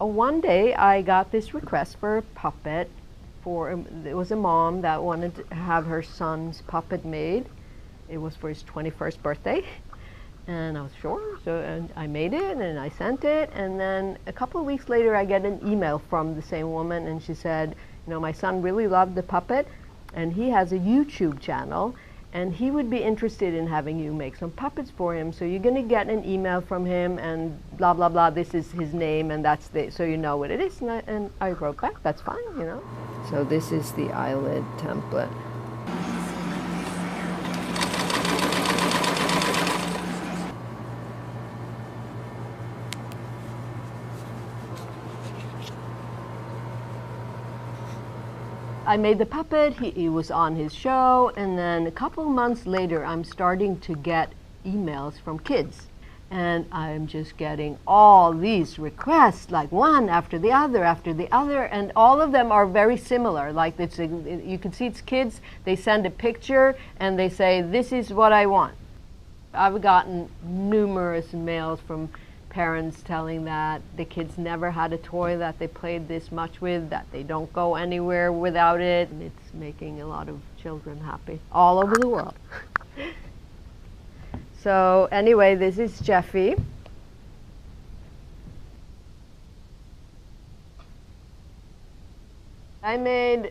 One day I got this request for a puppet. It was a mom that wanted to have her son's puppet made. It was for his 21st birthday. And I was sure, and I made it and I sent it, and then a couple of weeks later I get an email from the same woman, and she said, you know, my son really loved the puppet and he has a YouTube channel and he would be interested in having you make some puppets for him, so you're going to get an email from him and blah blah blah, this is his name and that's so you know what it is. And I wrote back, that's fine, you know. So this is the eyelid template. I made the puppet, he was on his show, and then a couple months later I'm starting to get emails from kids. And I'm just getting all these requests, like one after the other, and all of them are very similar. Like you can see it's kids, they send a picture and they say, this is what I want. I've gotten numerous mails from parents telling that the kids never had a toy that they played this much with, that they don't go anywhere without it. And it's making a lot of children happy all over the world. So anyway, this is Jeffy. I made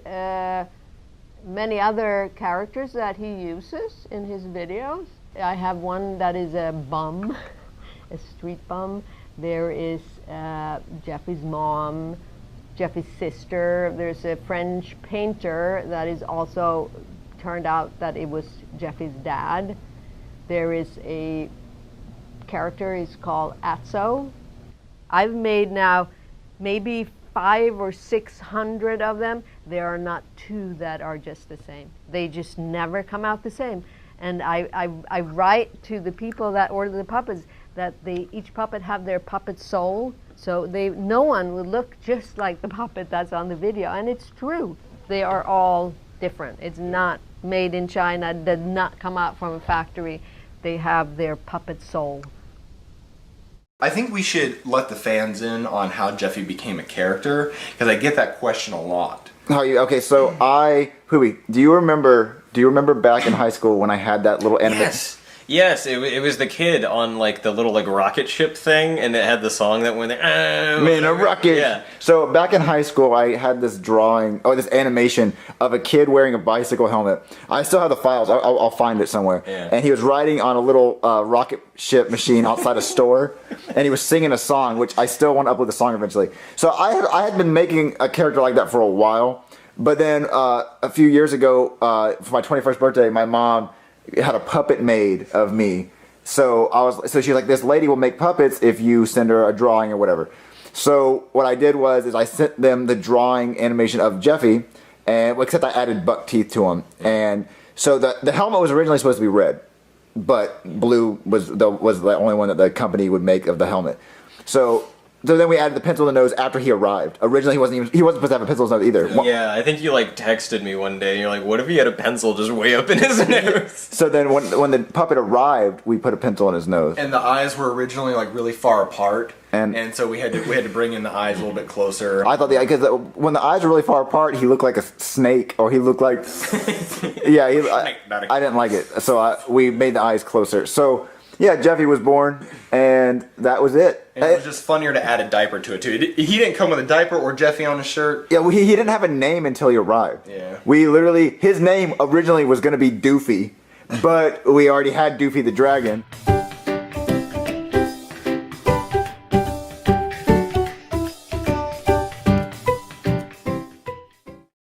many other characters that he uses in his videos. I have one that is a bum, a street bum. There is Jeffy's mom, Jeffy's sister. There's a French painter that is also turned out that it was Jeffy's dad. There is a character, he's called Atzo. I've made now maybe 500 or 600 of them. There are not two that are just the same. They just never come out the same. And I write to the people that order the puppets that each puppet have their puppet soul, so no one would look just like the puppet that's on the video, and it's true. They are all different. It's not made in China, did not come out from a factory. They have their puppet soul. I think we should let the fans in on how Jeffy became a character, because I get that question a lot. Okay, so Huey, do you remember back in high school when I had that little animation? Yes, it was the kid on like the little like rocket ship thing, and it had the song that went there. Man, a rocket. Yeah. So back in high school, I had this this animation of a kid wearing a bicycle helmet. I still have the files. I'll find it somewhere. Yeah. And he was riding on a little rocket ship machine outside a store, and he was singing a song, which I still want to upload the song eventually. So I had been making a character like that for a while, but then a few years ago, for my 21st birthday, my mom had a puppet made of me. So she's like, this lady will make puppets if you send her a drawing or whatever. So what I did was I sent them the drawing animation of Jeffy, and except I added buck teeth to him. And so the helmet was originally supposed to be red, but blue was the only one that the company would make of the helmet. So then we added the pencil in the nose after he arrived. Originally, he wasn't supposed to have a pencil in his nose either. Yeah, I think you like texted me one day and you're like, what if he had a pencil just way up in his nose? So then when the puppet arrived, we put a pencil in his nose. And the eyes were originally like really far apart. And so we had to bring in the eyes a little bit closer. I thought because when the eyes were really far apart, he looked like a snake, or he looked like I didn't like it. So we made the eyes closer. So yeah, Jeffy was born, and that was it. And it was just funnier to add a diaper to it too. He didn't come with a diaper or Jeffy on his shirt. Yeah, he didn't have a name until he arrived. Yeah. His name originally was going to be Doofy, but we already had Doofy the Dragon.